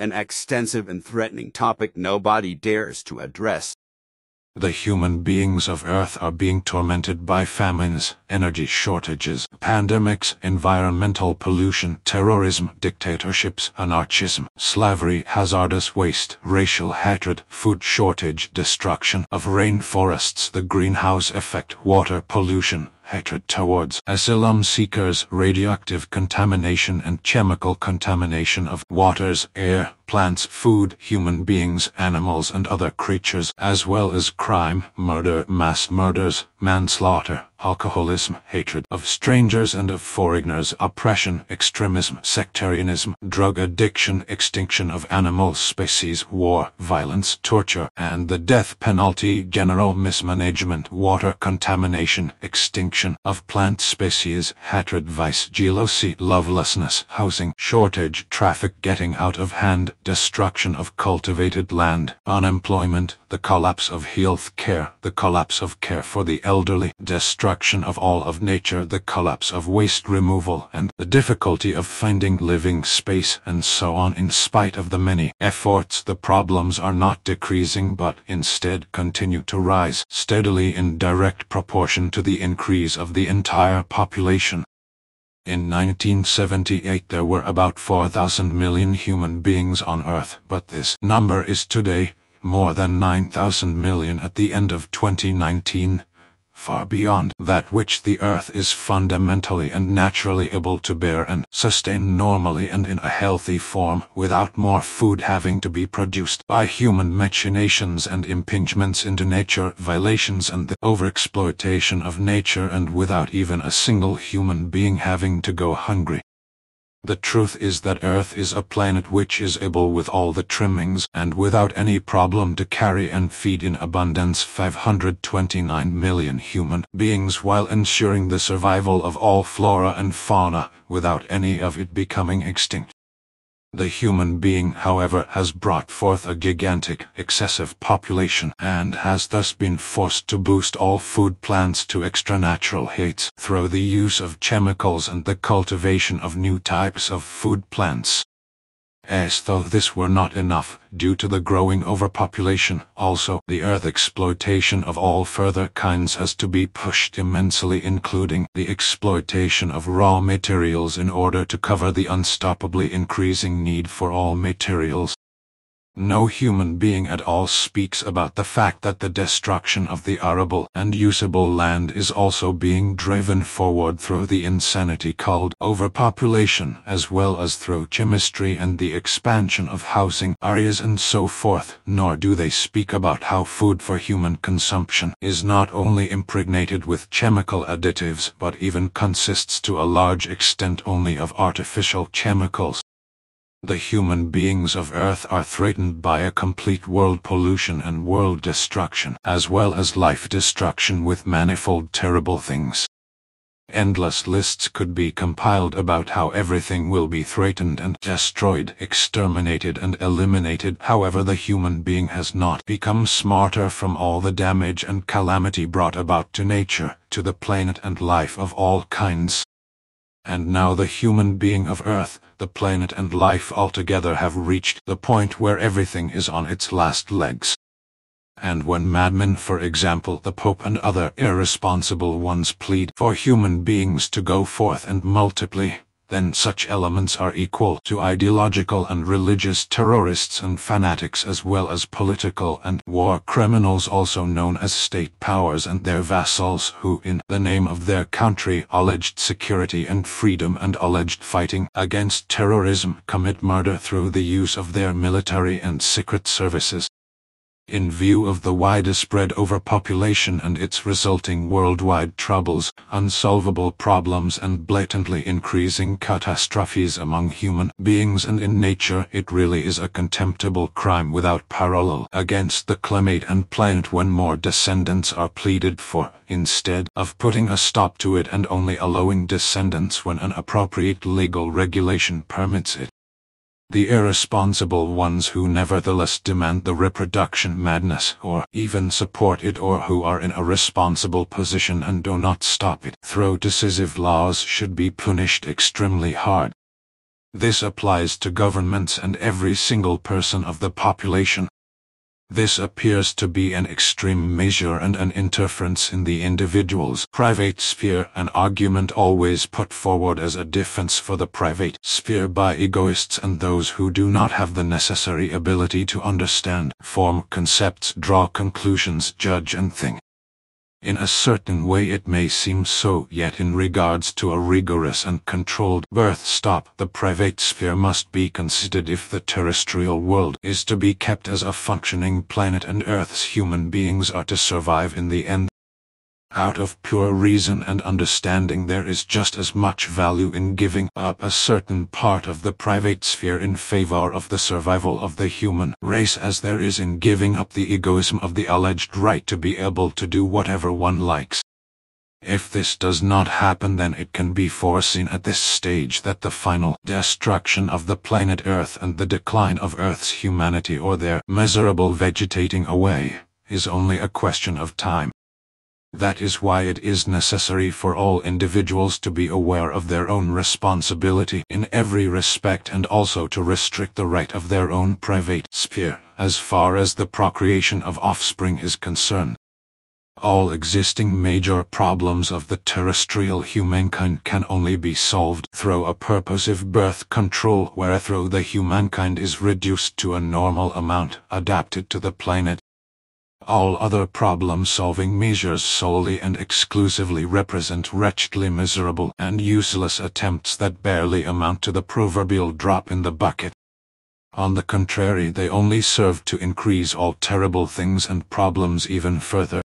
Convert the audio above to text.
an extensive and threatening topic nobody dares to address. The human beings of Earth are being tormented by famines, energy shortages, pandemics, environmental pollution, terrorism, dictatorships, anarchism, slavery, hazardous waste, racial hatred, food shortage, destruction of rainforests, the greenhouse effect, water pollution, hatred towards asylum-seekers, radioactive contamination and chemical contamination of waters, air, plants, food, human beings, animals and other creatures, as well as crime, murder, mass murders, manslaughter, alcoholism, hatred of strangers and of foreigners, oppression, extremism, sectarianism, drug addiction, extinction of animal species, war, violence, torture, and the death penalty, general mismanagement, water contamination, extinction of plant species, hatred, vice, jealousy, lovelessness, housing shortage, traffic getting out of hand, destruction of cultivated land, unemployment, the collapse of health care, the collapse of care for the elderly, destruction of all of nature, the collapse of waste removal, and the difficulty of finding living space, and so on. In spite of the many efforts, the problems are not decreasing but instead continue to rise steadily in direct proportion to the increase of the entire population. In 1978 there were about 4,000 million human beings on Earth, but this number is today more than 9,000 million at the end of 2019, far beyond that which the Earth is fundamentally and naturally able to bear and sustain normally and in a healthy form, without more food having to be produced by human machinations and impingements into nature, violations and the overexploitation of nature, and without even a single human being having to go hungry. The truth is that Earth is a planet which is able with all the trimmings and without any problem to carry and feed in abundance 529 million human beings while ensuring the survival of all flora and fauna without any of it becoming extinct. The human being, however, has brought forth a gigantic, excessive population and has thus been forced to boost all food plants to extranatural heights through the use of chemicals and the cultivation of new types of food plants. As though this were not enough, due to the growing overpopulation, also the earth exploitation of all further kinds has to be pushed immensely, including the exploitation of raw materials in order to cover the unstoppably increasing need for all materials. No human being at all speaks about the fact that the destruction of the arable and usable land is also being driven forward through the insanity called overpopulation, as well as through chemistry and the expansion of housing areas and so forth, nor do they speak about how food for human consumption is not only impregnated with chemical additives but even consists to a large extent only of artificial chemicals. The human beings of Earth are threatened by a complete world pollution and world destruction, as well as life destruction with manifold terrible things. Endless lists could be compiled about how everything will be threatened and destroyed, exterminated and eliminated. However, the human being has not become smarter from all the damage and calamity brought about to nature, to the planet and life of all kinds. And now the human being of Earth, the planet and life altogether have reached the point where everything is on its last legs. And when madmen, for example the Pope and other irresponsible ones, plead for human beings to go forth and multiply, then such elements are equal to ideological and religious terrorists and fanatics, as well as political and war criminals, also known as state powers, and their vassals, who in the name of their country, alleged security and freedom and alleged fighting against terrorism, commit murder through the use of their military and secret services. In view of the widespread overpopulation and its resulting worldwide troubles, unsolvable problems and blatantly increasing catastrophes among human beings and in nature, it really is a contemptible crime without parallel against the climate and planet when more descendants are pleaded for, instead of putting a stop to it and only allowing descendants when an appropriate legal regulation permits it. The irresponsible ones who nevertheless demand the reproduction madness, or even support it, or who are in a responsible position and do not stop it through decisive laws, should be punished extremely hard. This applies to governments and every single person of the population. This appears to be an extreme measure and an interference in the individual's private sphere, an argument always put forward as a defense for the private sphere by egoists and those who do not have the necessary ability to understand, form concepts, draw conclusions, judge and think. In a certain way it may seem so, yet in regards to a rigorous and controlled birth stop, the private sphere must be considered if the terrestrial world is to be kept as a functioning planet and Earth's human beings are to survive in the end. Out of pure reason and understanding, there is just as much value in giving up a certain part of the private sphere in favor of the survival of the human race as there is in giving up the egoism of the alleged right to be able to do whatever one likes. If this does not happen, then it can be foreseen at this stage that the final destruction of the planet Earth and the decline of Earth's humanity, or their miserable vegetating away, is only a question of time. That is why it is necessary for all individuals to be aware of their own responsibility in every respect, and also to restrict the right of their own private sphere, as far as the procreation of offspring is concerned. All existing major problems of the terrestrial humankind can only be solved through a purposive birth control, wherethrough the humankind is reduced to a normal amount adapted to the planet. All other problem-solving measures solely and exclusively represent wretchedly miserable and useless attempts that barely amount to the proverbial drop in the bucket. On the contrary, they only serve to increase all terrible things and problems even further.